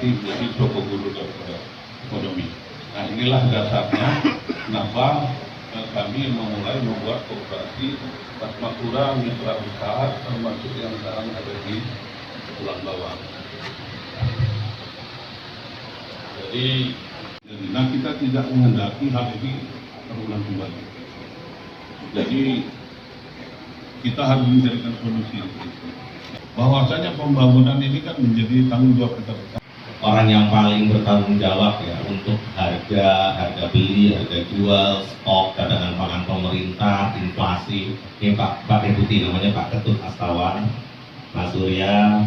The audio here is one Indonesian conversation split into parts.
Bupati menjadi Joko Guru ekonomi. Nah inilah dasarnya kenapa kami memulai membuat koperasi Pasmakura Mitra Usaha termasuk yang sekarang ada di Tulang Bawang. Jadi kita tidak menghendaki hal ini terulang kembali. Jadi kita harus mencarikan solusi. Bahwasanya pembangunan ini kan menjadi tanggung jawab kita bersama. Orang yang paling bertanggung jawab ya untuk harga beli, harga jual, stok cadangan pangan pemerintah, inflasi. Ini Pak Deputi namanya Pak Ketut Astawan, Mas Surya,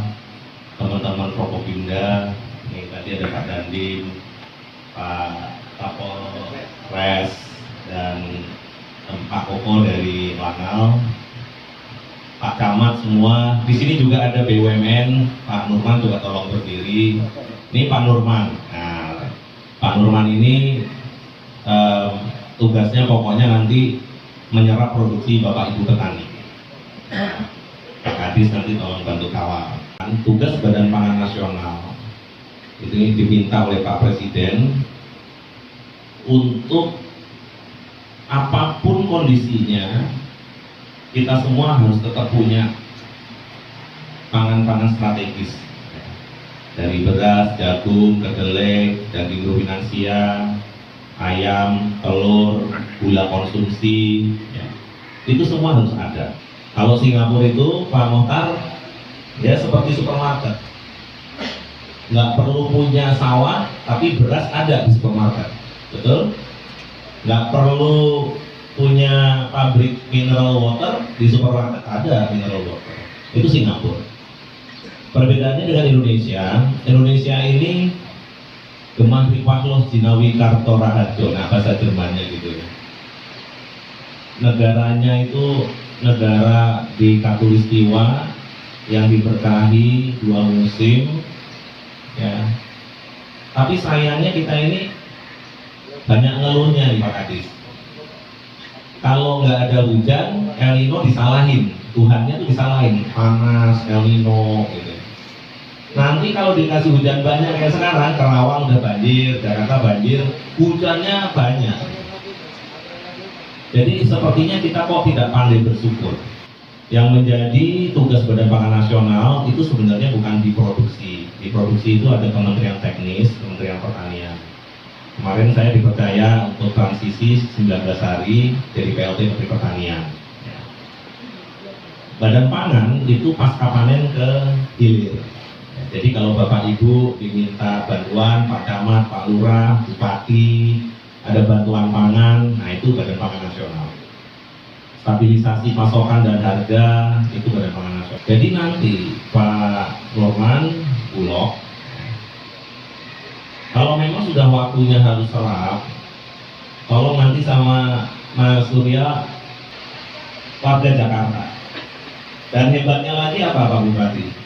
teman-teman Prokopimda, ini tadi ada Pak Dandim, Pak Kapolres, dan Pak Koko dari Lanal, Pak Camat semua. Di sini juga ada BUMN, Pak Nurman juga tolong berdiri. Ini Pak Nurman. Nah, Pak Nurman ini tugasnya pokoknya nanti menyerap produksi Bapak Ibu petani. Pak Kadis nanti tolong bantu kawal. Tugas Badan Pangan Nasional ini diminta oleh Pak Presiden untuk apapun kondisinya kita semua harus tetap punya pangan-pangan strategis, dari beras, jagung, kedelai, daging ruminansia, ayam, telur, gula konsumsi, ya. Itu semua harus ada. Kalau Singapura itu Pak Mohtar ya seperti supermarket, nggak perlu punya sawah tapi beras ada di supermarket, betul? Nggak perlu punya pabrik mineral water, di supermarket ada mineral water. Itu Singapura. Perbedaannya dengan Indonesia ini Gemah Ripaklos Jinawi Karto Raharjo, nah bahasa Jermannya gitu ya. Negaranya itu negara di Katulistiwa yang diberkahi 2 musim, ya. Tapi sayangnya kita ini banyak ngeluhnya nih Pak Kadis. Kalau nggak ada hujan, El Nino disalahin, Tuhannya tuh disalahin, panas, El Nino gitu. Nanti kalau dikasih hujan banyak kayak sekarang, Kerawang udah banjir, Jakarta banjir, hujannya banyak. Jadi sepertinya kita kok tidak pandai bersyukur. Yang menjadi tugas Badan Pangan Nasional itu sebenarnya bukan di produksi. Di produksi itu ada Kementerian Teknis, Kementerian Pertanian. Kemarin saya dipercaya untuk transisi 19 hari jadi PLT Menteri Pertanian. Badan Pangan itu pasca panen ke hilir. Jadi kalau Bapak Ibu diminta bantuan, Pak Camat, Pak Lurah, Bupati, ada bantuan pangan, nah itu Badan Pangan Nasional. Stabilisasi pasokan dan harga, itu Badan Pangan Nasional. Jadi nanti Pak Norman Bulog, kalau memang sudah waktunya harus serap, tolong nanti sama Mas Surya warga Jakarta. Dan hebatnya lagi apa Pak Bupati?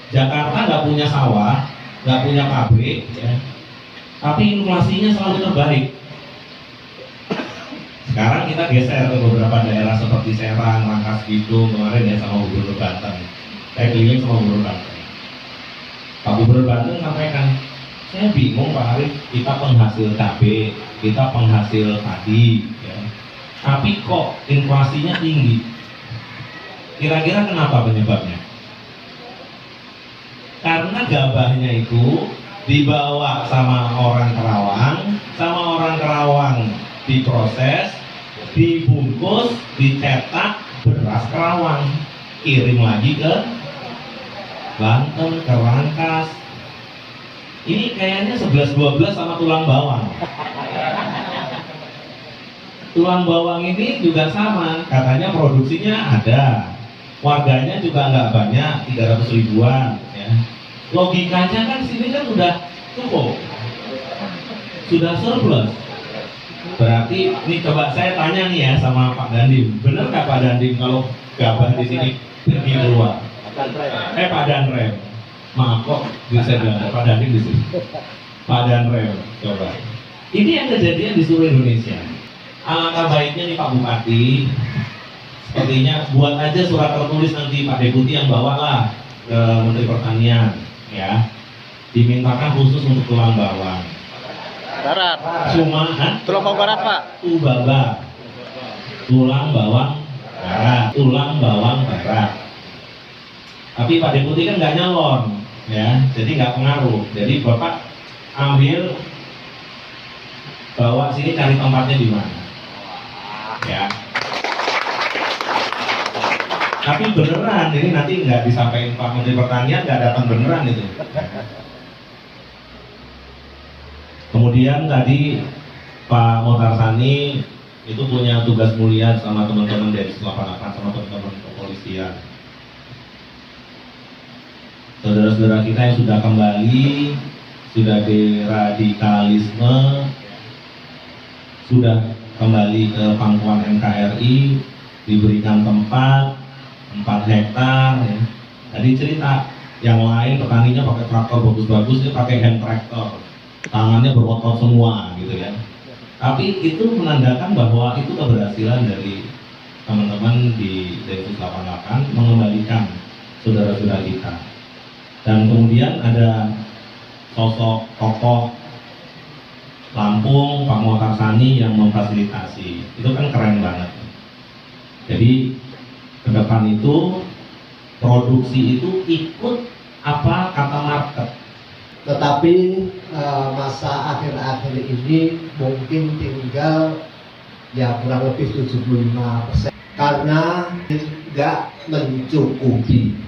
Jakarta nggak punya sawah, nggak punya pabrik, ya. Tapi inflasinya selalu terbaik. Sekarang kita geser ke beberapa daerah seperti Serang, Rangkas Bitung, kemarin ya sama Gubernur Banten. Saya keliling sama Gubernur Banten. Pak Gubernur Banten sampaikan, saya bingung Pak Arif, kita penghasil cabai, kita penghasil padi, ya. Tapi kok inflasinya tinggi? Kira-kira kenapa penyebabnya? Karena gabahnya itu dibawa sama orang Kerawang diproses, dibungkus, dicetak beras Kerawang, kirim lagi ke Banten, ke Rangkas. Ini kayaknya 11-12 sama tulang bawang. Tulang bawang ini juga sama, katanya produksinya ada, warganya juga nggak banyak, 300 ribuan. Ya. Logikanya kan sini kan udah cukup, sudah surplus. Berarti ini coba saya tanya nih ya sama Pak Dandim, bener nggak Pak Dandim kalau gabah di sini pergi keluar? Pak Danrem, maaf kok bisa bilang Pak Dandim di sini. Pak Danrem, coba. Ini yang kejadian di seluruh Indonesia. Alangkah baiknya nih Pak Bupati, sepertinya buat aja surat tertulis nanti Pak Deputi yang bawalah ke Menteri Pertanian, ya. dimintakan khusus untuk tulang bawang. Barat. Tulang Bawang barat, Pak. Ubaba. Tulang bawang barat. Tulang bawang barat. Tapi Pak Deputi kan nggak nyalon, ya, jadi nggak pengaruh. Jadi Bapak ambil, bawa sini, cari tempatnya di mana, ya. Tapi beneran, ini nanti nggak disampaikan Pak Menteri Pertanian, nggak datang beneran itu. Kemudian tadi Pak Motarsani itu punya tugas mulia sama teman-teman dari 88 sama teman-teman kepolisian. Saudara-saudara kita yang sudah kembali, sudah deradikalisme, sudah kembali ke pangkuan NKRI, diberikan tempat 4 hektar. Ya. Tadi cerita yang lain petaninya pakai traktor bagus-bagus, dia pakai hand traktor, tangannya berotot semua gitu ya. Tapi itu menandakan bahwa itu keberhasilan dari teman-teman di Densus 88 mengembalikan saudara-saudara kita. Dan kemudian ada sosok tokoh Lampung, Pak Motarsani yang memfasilitasi. Itu kan keren banget. Jadi ke depan itu produksi itu ikut apa kata market. Tetapi masa akhir-akhir ini mungkin tinggal ya kurang lebih 75% karena tidak mencukupi.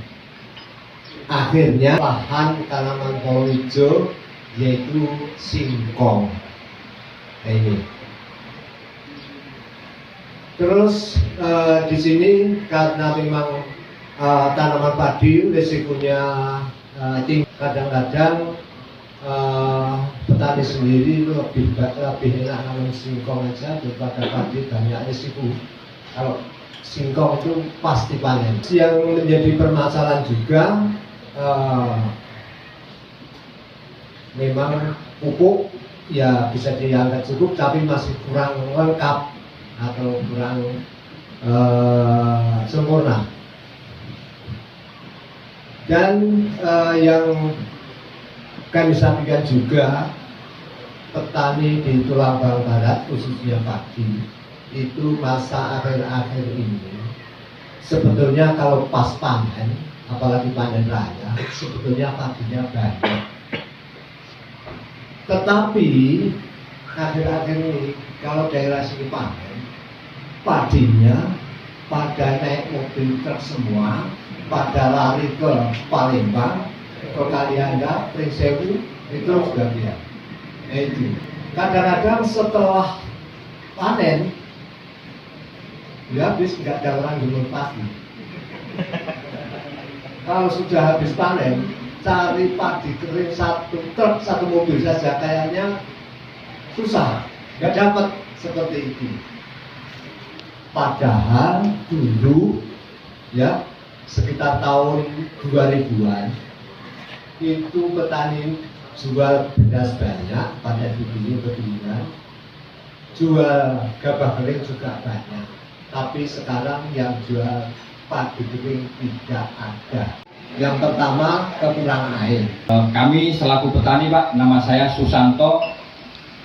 Akhirnya lahan tanaman kolor hijau yaitu singkong. Nah, ini. Terus di sini karena memang tanaman padi risikonya tinggi, kadang-kadang petani sendiri lebih enak nanam singkong aja daripada padi, banyak risiko. Kalau singkong itu pasti panen. Yang menjadi permasalahan juga memang pupuk ya bisa dianggap cukup tapi masih kurang lengkap atau kurang sempurna. Dan yang kami sampaikan juga, petani di Tulang Bawang Barat khususnya padi itu masa akhir-akhir ini sebetulnya kalau pas panen, apalagi panen raya, sebetulnya padinya banyak. Tetapi akhir-akhir ini kalau daerah sini panen, padinya pada naik mobil truk semua, pada lari ke Palembang, ke Kalianda, Pringsewu, itu sudah lihat. Itu kadang-kadang setelah panen, ya habis nggak ada orang jemur padi. Kalau sudah habis panen, cari padi kering satu truk, satu mobil saja kayaknya susah, nggak dapat seperti itu. Padahal dulu ya sekitar tahun 2000-an itu petani jual beras banyak, pada dulu ketinggian, jual gabah kering juga banyak. Tapi sekarang yang jual padi kering tidak ada. Yang pertama kekurangan air. Kami selaku petani Pak, nama saya Susanto,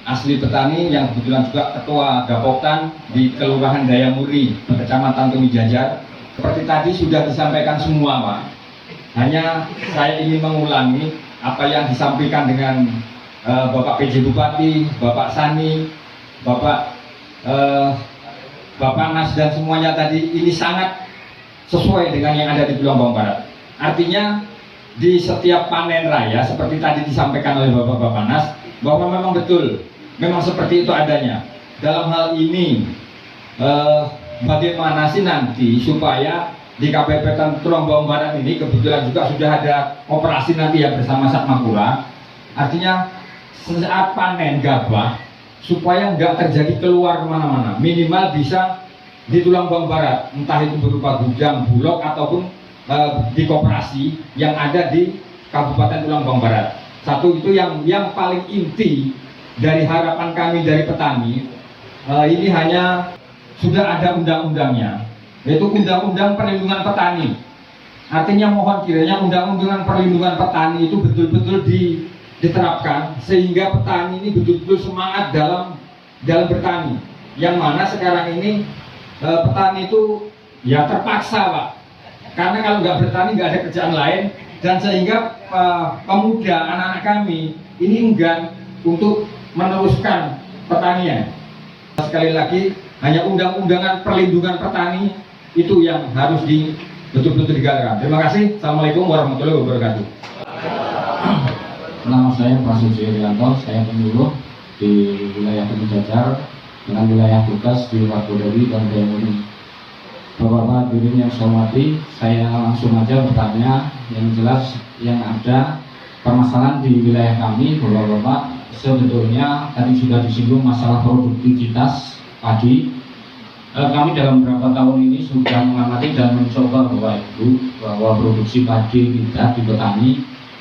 asli petani yang kebetulan juga ketua Gapoktan di Kelurahan Dayamuri, Kecamatan Tumijajar. Seperti tadi sudah disampaikan semua Pak. Hanya saya ingin mengulangi apa yang disampaikan dengan Bapak PJ Bupati, Bapak Sani, Bapak Nas dan semuanya tadi. Ini sangat sesuai dengan yang ada di Tulang Bawang Barat. Artinya di setiap panen raya seperti tadi disampaikan oleh Bapak Nas bahwa memang betul, memang seperti itu adanya. Dalam hal ini bagaimana sih nanti supaya di Kabupaten Tulang Bawang Barat ini kebetulan juga sudah ada operasi nanti ya bersama Satmakura. Artinya saat panen gabah supaya nggak terjadi keluar kemana-mana, minimal bisa di Tulang Bawang Barat, entah itu berupa gudang, bulog ataupun di koperasi yang ada di Kabupaten Tulang Bawang Barat. Satu itu yang paling inti dari harapan kami dari petani. Ini hanya sudah ada undang-undangnya, yaitu Undang-Undang Perlindungan Petani. Artinya mohon kiranya Undang-Undang Perlindungan Petani itu betul-betul diterapkan sehingga petani ini betul-betul semangat dalam bertani. Yang mana sekarang ini petani itu ya terpaksa Pak, karena kalau nggak bertani nggak ada kerjaan lain, dan sehingga pemuda anak-anak kami ini enggan untuk meneruskan pertanian. Sekali lagi, hanya undang-undangan perlindungan petani itu yang harus betul-betul digalakkan. Terima kasih. Assalamualaikum warahmatullahi wabarakatuh. Nama saya Pak Suci Rianto, saya penyuluh di wilayah Gunung Jajar dengan wilayah tugas di Wakbodawi dan Dayamuni. Bapak-bapak hadirin yang saya hormati, saya langsung aja bertanya yang jelas yang ada permasalahan di wilayah kami. Bapak-bapak, sebetulnya tadi sudah disinggung masalah produktivitas padi. Kami dalam beberapa tahun ini sudah mengamati dan mencoba Bapak Ibu bahwa produksi padi kita di petani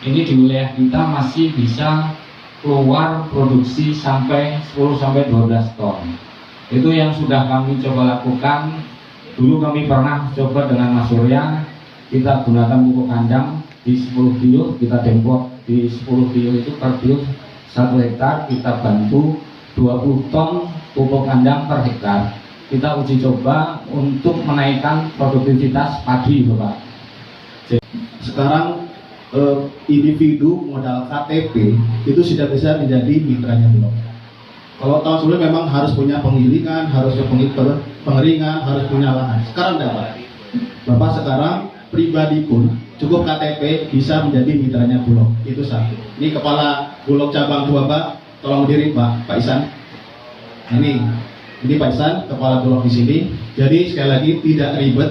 ini di wilayah kita masih bisa keluar produksi sampai 10-12 ton. Itu yang sudah kami coba lakukan. Dulu kami pernah coba dengan Mas Surya, kita gunakan pupuk kandang di 10 tiup, kita dempok di 10 tiup itu per tiup 1 hektar, kita bantu 20 ton pupuk kandang per hektar. Kita uji coba untuk menaikkan produktivitas padi, Bapak. Sekarang individu modal KTP itu sudah bisa menjadi mitranya Bulog. Kalau tahun sebelumnya memang harus punya penggilingan, harus punya pengeringan, harus punya lahan. Sekarang dapat. Bapak sekarang pribadi pun cukup KTP bisa menjadi mitranya Bulog. Itu satu. Ini kepala Bulog cabang 2 Pak, tolong berdiri Pak Isan. Ini Pak Isan, kepala Bulog di sini. Jadi sekali lagi tidak ribet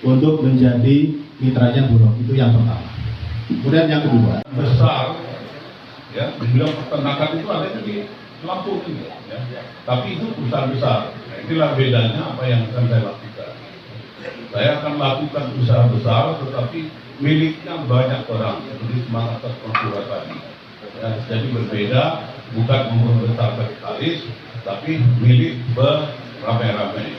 untuk menjadi mitranya Bulog. Itu yang pertama. Kemudian yang kedua, Besar, ya, dibilang peternakan itu ada di Lampung ini, ya. Tapi itu perusahaan besar. Nah, inilah bedanya apa yang akan saya lakukan. Saya akan lakukan usaha besar, tetapi miliknya banyak orang, seperti semangat terpura tadi. Ya, jadi berbeda, bukan membesar kapitalis, tapi milik beramai-ramai.